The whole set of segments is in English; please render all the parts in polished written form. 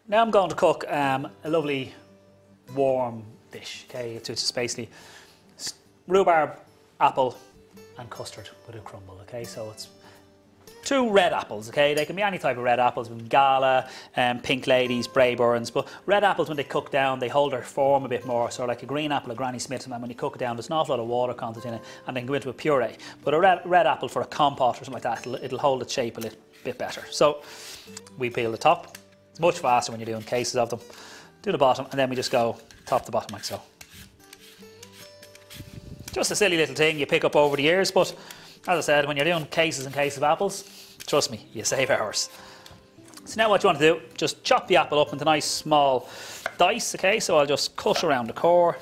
Now I'm going to cook a lovely warm dish, okay? It's just basically rhubarb, apple and custard with a crumble, okay? So it's 2 red apples, okay? They can be any type of red apples, Gala, pink ladies, Braeburns, but red apples when they cook down, they hold their form a bit more, so like a green apple, a Granny Smith, and when you cook it down, there's an awful lot of water content in it, and then go into a puree. But a red apple for a compote or something like that, it'll hold its shape a little bit better. So we peel the top. It's much faster when you're doing cases of them. Do the bottom, and then we just go top to bottom like so. Just a silly little thing you pick up over the years, but as I said, when you're doing cases and cases of apples, trust me, you save hours. So now what you want to do, just chop the apple up into nice small dice, okay? So I'll just cut around the core,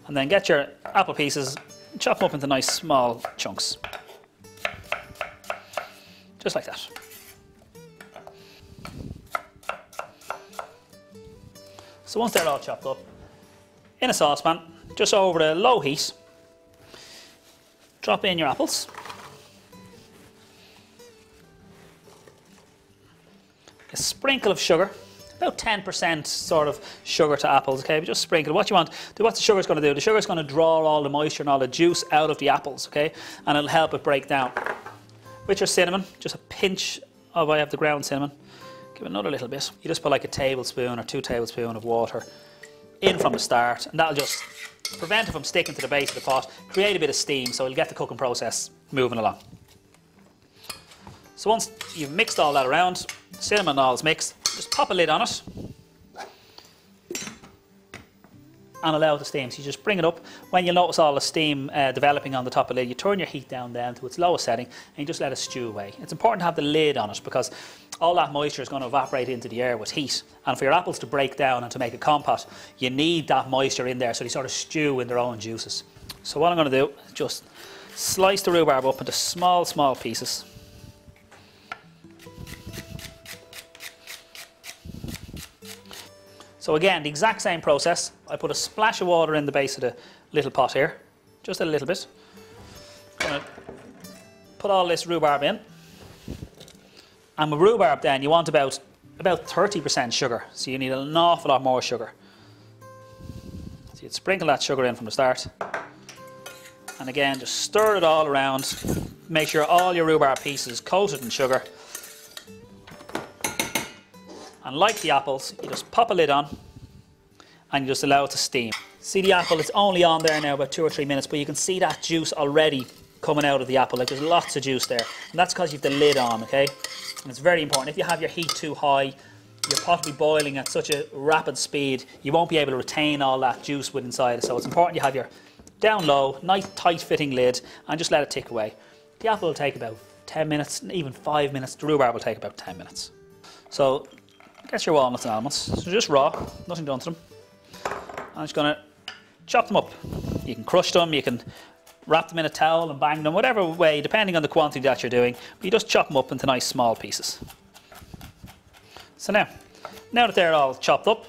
and then get your apple pieces, chop them up into nice small chunks. Just like that. So once they're all chopped up, in a saucepan, just over a low heat, drop in your apples. A sprinkle of sugar, about 10% sort of sugar to apples, okay? But just sprinkle. What the sugar's going to do, the sugar's going to draw all the moisture and all the juice out of the apples, okay? And it'll help it break down. With your cinnamon, just a pinch of, I have the ground cinnamon. Give it another little bit. You just put like a tablespoon or 2 tablespoons of water in from the start, and that'll just prevent it from sticking to the base of the pot, create a bit of steam, so it'll get the cooking process moving along. So once you've mixed all that around, cinnamon and all is mixed, just pop a lid on it and allow it to steam. So you just bring it up. When you notice all the steam developing on the top of the lid, you turn your heat down to its lowest setting and you just let it stew away. It's important to have the lid on it because all that moisture is going to evaporate into the air with heat. And for your apples to break down and to make a compote, you need that moisture in there so they sort of stew in their own juices. So what I'm going to do is just slice the rhubarb up into small, small pieces. So again, the exact same process. I put a splash of water in the base of the little pot here, just a little bit. I'm going to put all this rhubarb in. And with rhubarb then, you want about 30% sugar. So you need an awful lot more sugar. So you'd sprinkle that sugar in from the start. And again, just stir it all around. Make sure all your rhubarb pieces coated in sugar. And like the apples, you just pop a lid on and you just allow it to steam. See the apple, it's only on there now about 2 or 3 minutes, but you can see that juice already coming out of the apple. Like there's lots of juice there. And that's because you've the lid on, okay? And it's very important. If you have your heat too high, your pot will be boiling at such a rapid speed, you won't be able to retain all that juice within inside it. So it's important you have your down low, nice tight fitting lid and just let it tick away. The apple will take about 10 minutes, even 5 minutes. The rhubarb will take about 10 minutes. So get your walnuts and almonds. So just raw, nothing done to them. I'm just going to chop them up. You can crush them, you can wrap them in a towel and bang them, whatever way, depending on the quantity that you're doing. But you just chop them up into nice small pieces. So now that they're all chopped up,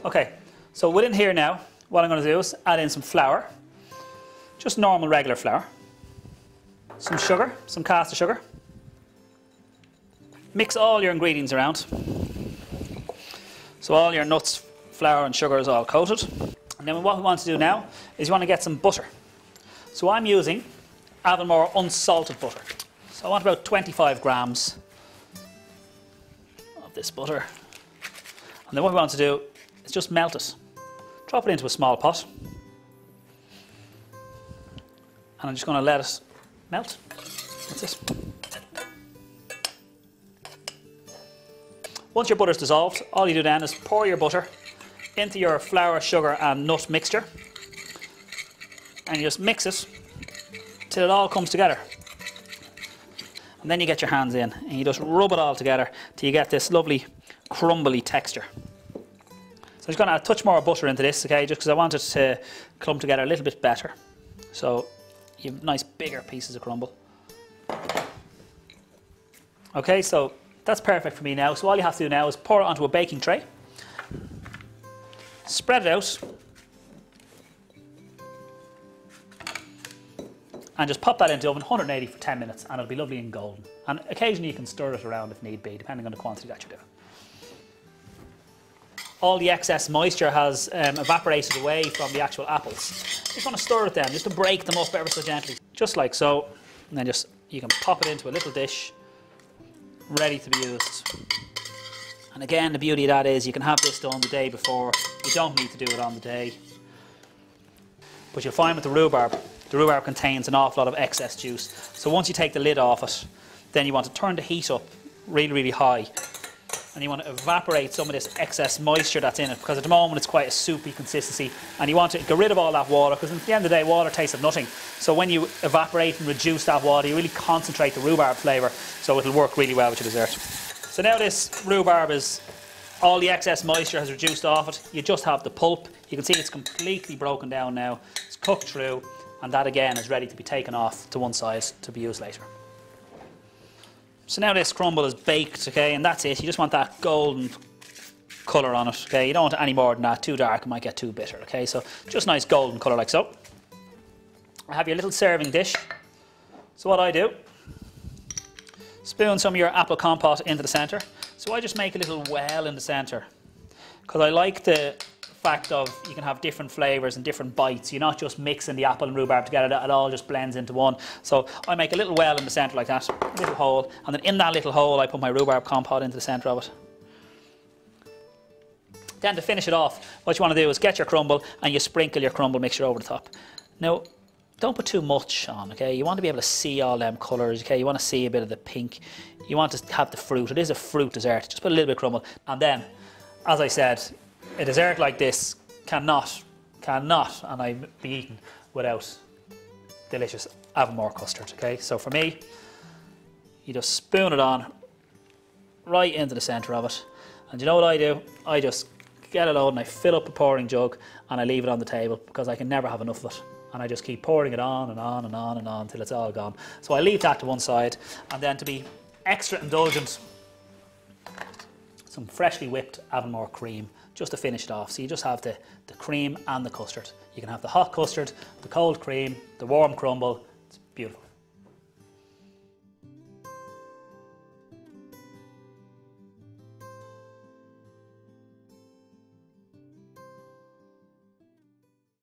okay, so within here now, what I'm going to do is add in some flour, just normal regular flour, some sugar, some caster sugar. Mix all your ingredients around. So all your nuts, flour and sugar is all coated. And then what we want to do now is you want to get some butter. So I'm using Avonmore unsalted butter. So I want about 25 grams of this butter. And then what we want to do is just melt it. Drop it into a small pot. And I'm just going to let it melt. That's it. Once your butter's dissolved, all you do then is pour your butter into your flour, sugar and nut mixture and you just mix it till it all comes together. And then you get your hands in and you just rub it all together till you get this lovely crumbly texture. So I'm just going to add a touch more butter into this, okay, just because I want it to come together a little bit better. So you have nice bigger pieces of crumble. Okay, so that's perfect for me now. So all you have to do now is pour it onto a baking tray. Spread it out. and just pop that into the oven, 180 for 10 minutes, and it'll be lovely and golden. And occasionally you can stir it around if need be, depending on the quantity that you're doing. All the excess moisture has evaporated away from the actual apples. Just want to stir it then, just to break them up ever so gently, just like so. And then you can pop it into a little dish, ready to be used. And again, the beauty of that is you can have this done the day before. You don't need to do it on the day. But you'll find with the rhubarb contains an awful lot of excess juice. So once you take the lid off it, then you want to turn the heat up really, really high. And you want to evaporate some of this excess moisture that's in it, because at the moment it's quite a soupy consistency, and you want to get rid of all that water, because at the end of the day water tastes of nothing. So when you evaporate and reduce that water, you really concentrate the rhubarb flavour, so it'll work really well with your dessert. So now this rhubarb is, all the excess moisture has reduced off it. You just have the pulp. You can see it's completely broken down now. It's cooked through, and that again is ready to be taken off to one side to be used later. So now this crumble is baked, okay, and that's it. You just want that golden colour on it, okay. You don't want any more than that. Too dark, it might get too bitter, okay. So just nice golden colour like so. I have your little serving dish. So what I do, spoon some of your apple compote into the centre. So I just make a little well in the centre, because I like the fact of you can have different flavours and different bites. You're not just mixing the apple and rhubarb together, it all just blends into one. So I make a little well in the centre like that, a little hole, and then in that little hole I put my rhubarb compote into the centre of it. Then to finish it off, what you want to do is get your crumble and you sprinkle your crumble mixture over the top. Now, don't put too much on, okay? You want to be able to see all them colours, okay? You want to see a bit of the pink. You want to have the fruit. It is a fruit dessert. Just put a little bit of crumble. And then, as I said, a dessert like this cannot, and I'd be eaten without delicious Avonmore custard, okay? So for me, you just spoon it on right into the centre of it. And you know what I do? I just get it out and I fill up a pouring jug and I leave it on the table, because I can never have enough of it. And I just keep pouring it on and on and on and on until it's all gone. So I leave that to one side, and then to be extra indulgent, some freshly whipped Avonmore cream just to finish it off. So you just have the cream and the custard. You can have the hot custard, the cold cream, the warm crumble. It's beautiful.